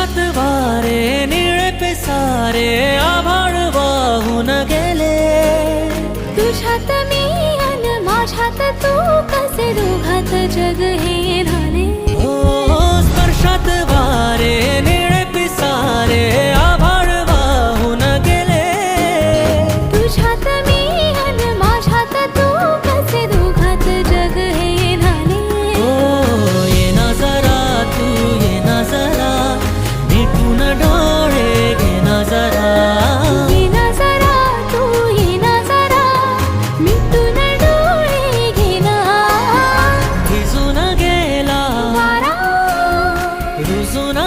स्पर्शात वारे निळे पिसारे आभाळ वाहून गेले. तुझ्यात मी अन माझ्यात तू कसे दोघात जग हे झाले. हो स्पर्शात वारे निळे पिसारे आभाळ वाहून गेले. तुझ्यात मी अन माझ्यात तू कसे दोघात जग हे झाले. हो ये ना जरा तू ये ना जरा मिटून डोळे घे ना जरा. ये ना जरा तू ये ना जरा मिटून डोळे घे ना. भिजून गेला वारा रुजून